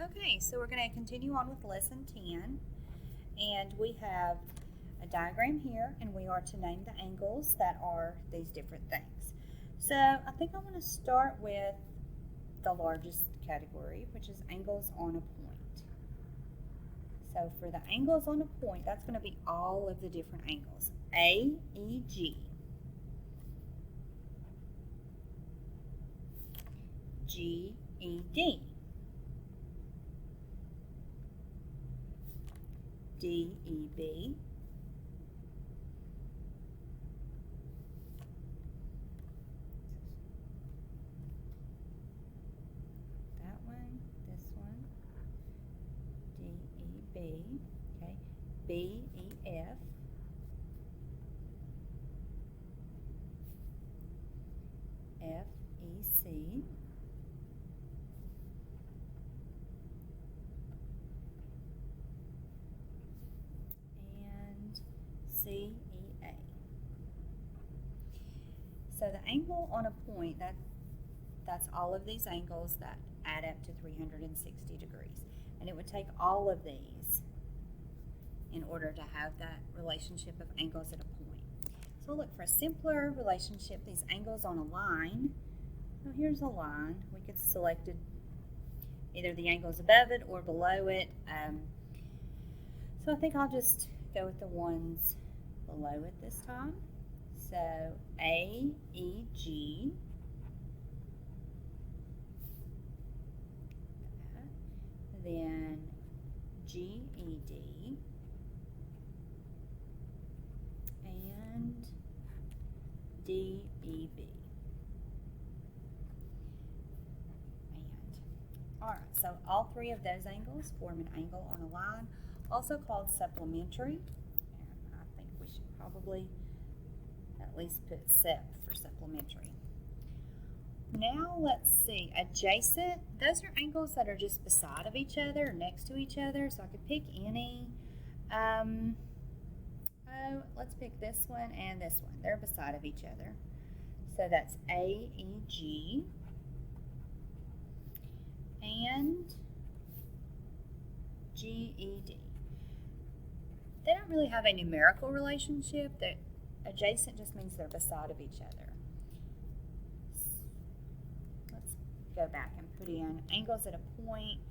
Okay, so we're going to continue on with lesson 10, and we have a diagram here, and we are to name the angles that are these different things. So I think I want to start with the largest category, which is angles on a point. So for the angles on a point, that's going to be all of the different angles. AEG, GED, DEB, that one, this one, DEB, okay, BEF, FEC, and CEA. So the angle on a point, that's all of these angles that add up to 360 degrees. And it would take all of these in order to have that relationship of angles at a point. So we'll look for a simpler relationship, these angles on a line. So here's a line. We could select either the angles above it or below it. So I think I'll just go with the ones below it this time. So AEG, then GED, and DEB. Alright, so all three of those angles form an angle on a line, also called supplementary. And I think we should probably at least put SEP for supplementary. Now let's see, adjacent, those are angles that are just beside of each other or next to each other, so I could pick any. Let's pick this one and this one. They're beside of each other. So that's AEG and GED. They don't really have a numerical relationship. That adjacent just means they're beside of each other. Let's go back and put in angles at a point,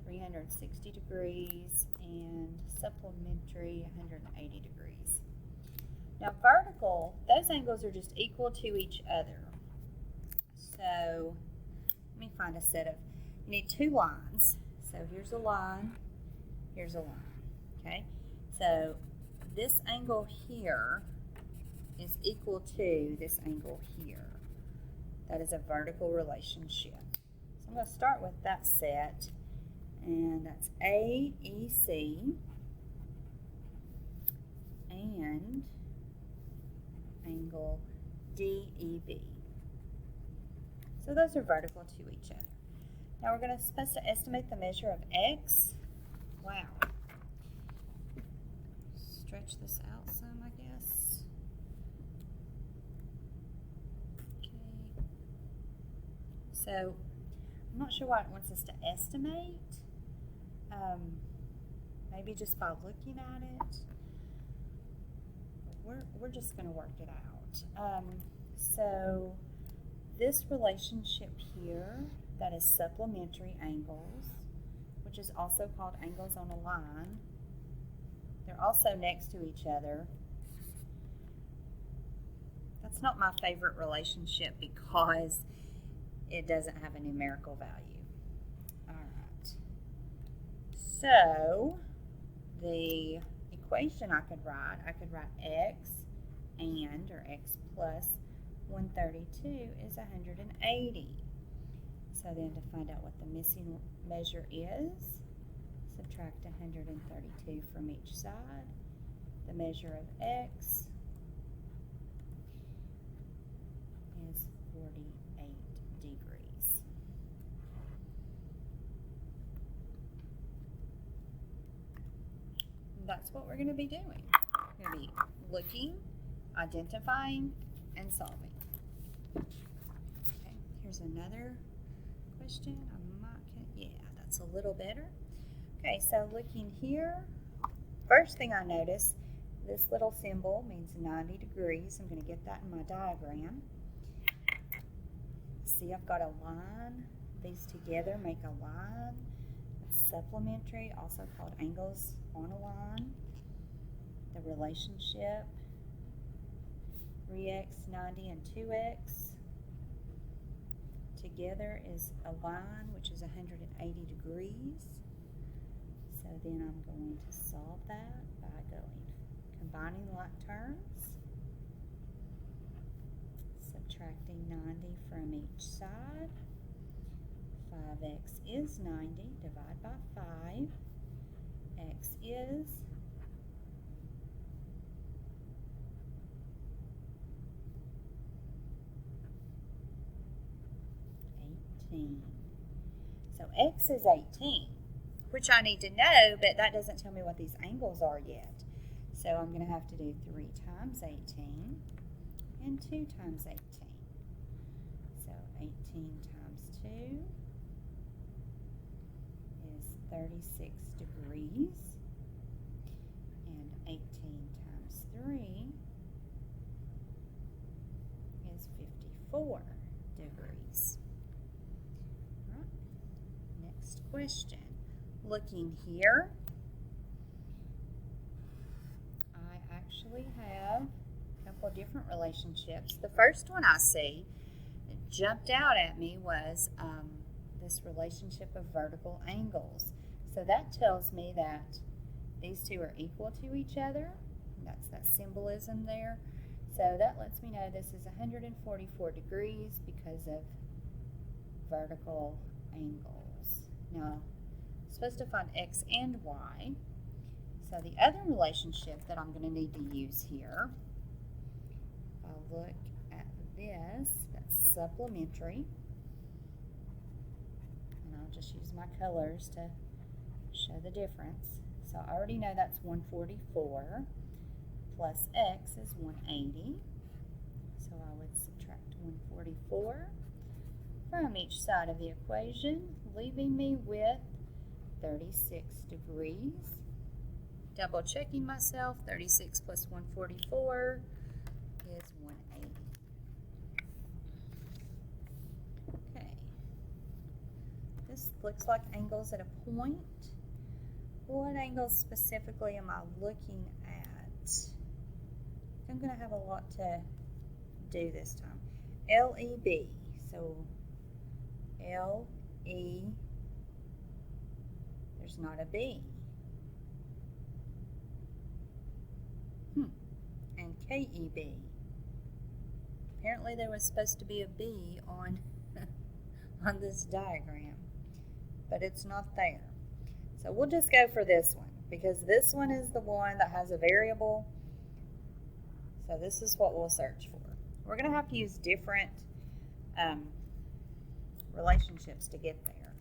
360 degrees, and supplementary, 180 degrees. Now vertical, those angles are just equal to each other. So let me find a set of, you need two lines. So here's a line, here's a line, okay? So this angle here is equal to this angle here. That is a vertical relationship. So I'm going to start with that set, and that's AEC and angle DEB. So those are vertical to each other. Now we're supposed to estimate the measure of X. Wow. Stretch this out some, I guess. Okay. So I'm not sure why it wants us to estimate. Maybe just by looking at it. We're just going to work it out. So this relationship here, that is supplementary angles, which is also called angles on a line. They're also next to each other. That's not my favorite relationship because it doesn't have a numerical value. All right. So the equation I could write X and, or X plus 132 is 180. So then to find out what the missing measure is, subtract 132 from each side. The measure of X is 48 degrees. That's what we're going to be doing. We're going to be looking, identifying, and solving. Okay, here's another question. Yeah, that's That's a little better. Okay, so looking here, first thing I notice, this little symbol means 90 degrees. I'm going to get that in my diagram. See, I've got a line. These together make a line. It's supplementary, also called angles on a line. The relationship, 3x, 90, and 2x together is a line which is 180 degrees. So then I'm going to solve that by combining like terms, subtracting 90 from each side. 5x is 90, divide by 5. X is 18. So x is 18, which I need to know, but that doesn't tell me what these angles are yet. So I'm going to have to do 3 times 18 and 2 times 18. So 18 times 2 is 36 degrees, and 18 times 3 is 54 degrees. All right. Next question. Looking here, I actually have a couple of different relationships. The first one I see that jumped out at me was this relationship of vertical angles. So that tells me that these two are equal to each other. That's that symbolism there. So that lets me know this is 144 degrees because of vertical angles. Now, I'm supposed to find x and y. So the other relationship that I'm going to need to use here, I'll look at this, that's supplementary. And I'll just use my colors to show the difference. So I already know that's 144 plus x is 180. So I would subtract 144 from each side of the equation, leaving me with 36 degrees. Double checking myself, 36 plus 144 is 180. Okay. This looks like angles at a point. What angles specifically am I looking at? I'm going to have a lot to do this time. LEB. So LE, there's not a B. And KEB. Apparently there was supposed to be a B on, on this diagram, but it's not there. So we'll just go for this one, because this one is the one that has a variable. So this is what we'll search for. We're going to have to use different relationships to get there.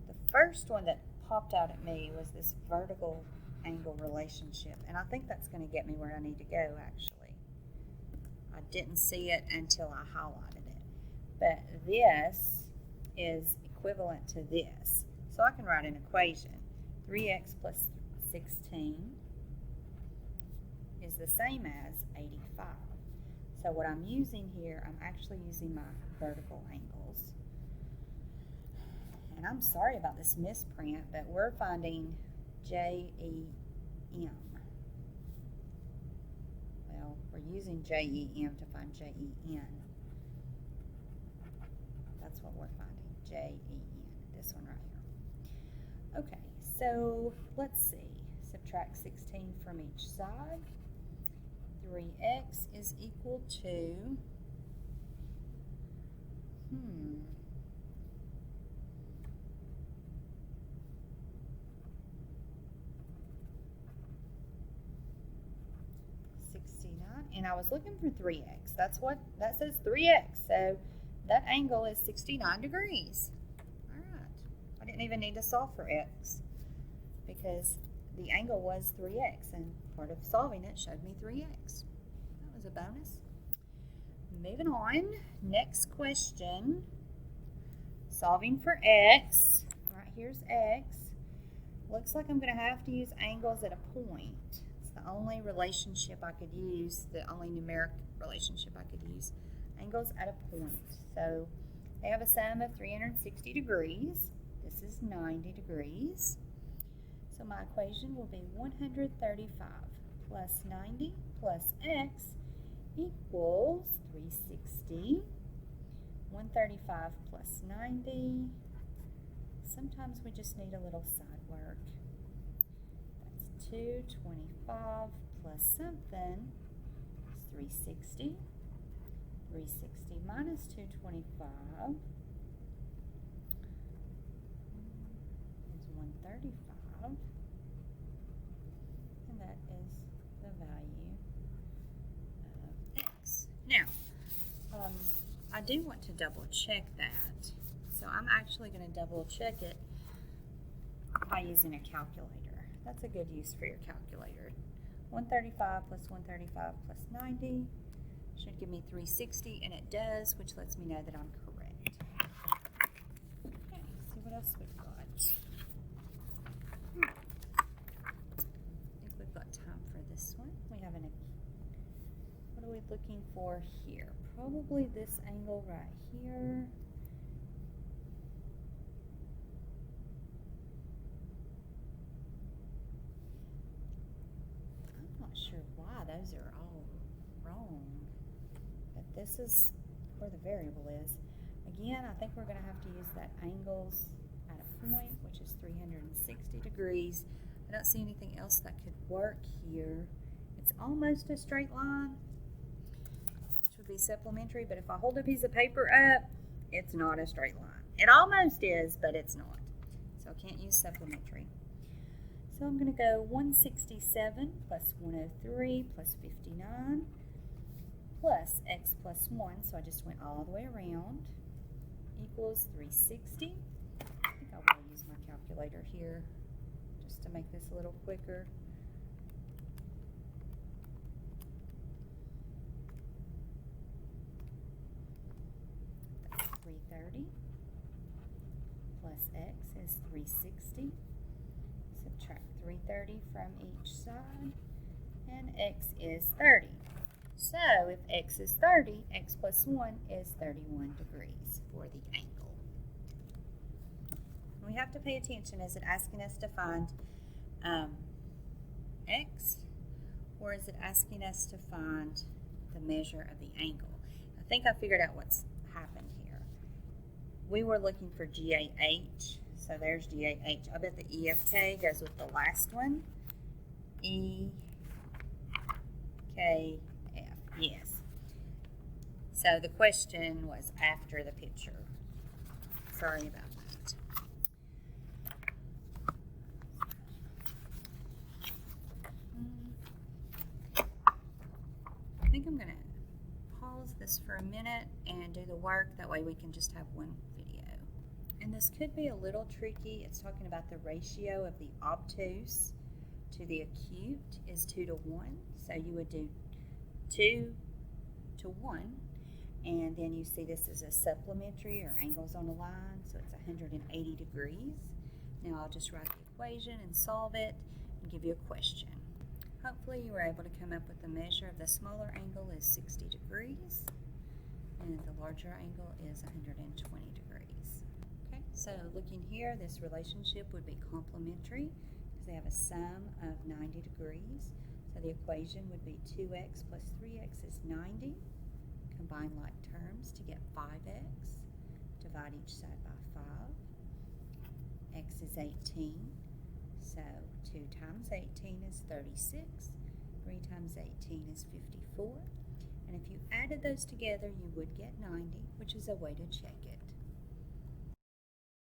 The first one that popped out at me was this vertical angle relationship, and I think that's going to get me where I need to go. Actually, I didn't see it until I highlighted it, but this is equivalent to this, so I can write an equation. 3x plus 16 is the same as 85. So what I'm using here, I'm actually using my vertical angles. And I'm sorry about this misprint, but we're finding JEM. Well, we're using JEM to find JEN. That's what we're finding, JEN, this one right here. Okay, so let's see. Subtract 16 from each side. 3x is equal to, 69, and I was looking for 3x. That's what that says, 3x. So that angle is 69 degrees. All right. I didn't even need to solve for x because the angle was 3x, and part of solving it showed me 3x. That was a bonus. Moving on, next question. Solving for x. Right here's x. Looks like I'm going to have to use angles at a point. It's the only relationship I could use, the only numeric relationship I could use. Angles at a point. So they have a sum of 360 degrees. This is 90 degrees. So my equation will be 135 plus 90 plus x equals 360. 135 plus 90. Sometimes we just need a little side work. That's 225 plus something is 360. 360 minus 225 is 135. And that is the value of x. Now, I do want to double check that. So I'm actually going to double check it by using a calculator. That's a good use for your calculator. 135 plus 135 plus 90 should give me 360, and it does, which lets me know that I'm correct. Okay, see what else we've got. I think we've got time for this one. We have what are we looking for here? Probably this angle right here. I'm not sure why those are all wrong, but this is where the variable is. Again, I think we're going to have to use that angles at a point, which is 360 degrees. I don't see anything else that could work here. It's almost a straight line, which would be supplementary, but if I hold a piece of paper up, it's not a straight line. It almost is, but it's not. So I can't use supplementary. So I'm going to go 167 plus 103 plus 59 plus x plus 1, so I just went all the way around, equals 360. I think I will use my calculator here just to make this a little quicker. That's 330 plus x is 360. Subtract 330 from each side, and x is 30. So if x is 30, x plus 1 is 31 degrees for the angle. We have to pay attention. Is it asking us to find x, or is it asking us to find the measure of the angle? I think I figured out what's happened here. We were looking for GAH, so there's GAH. I bet the EFK goes with the last one. EKF, yes. So the question was after the picture. Sorry about that. I think I'm going to pause this for a minute and do the work. That way we can just have one video. And this could be a little tricky. It's talking about the ratio of the obtuse to the acute is 2 to 1. So you would do 2 to 1. And then you see this is a supplementary or angles on a line. So it's 180 degrees. Now I'll just write the equation and solve it and give you a question. Hopefully you were able to come up with the measure of the smaller angle is 60 degrees and the larger angle is 120 degrees. Okay, so looking here, this relationship would be complementary because they have a sum of 90 degrees. So the equation would be 2x plus 3x is 90. Combine like terms to get 5x. Divide each side by 5. X is 18. So 2 times 18 is 36, 3 times 18 is 54, and if you added those together, you would get 90, which is a way to check it.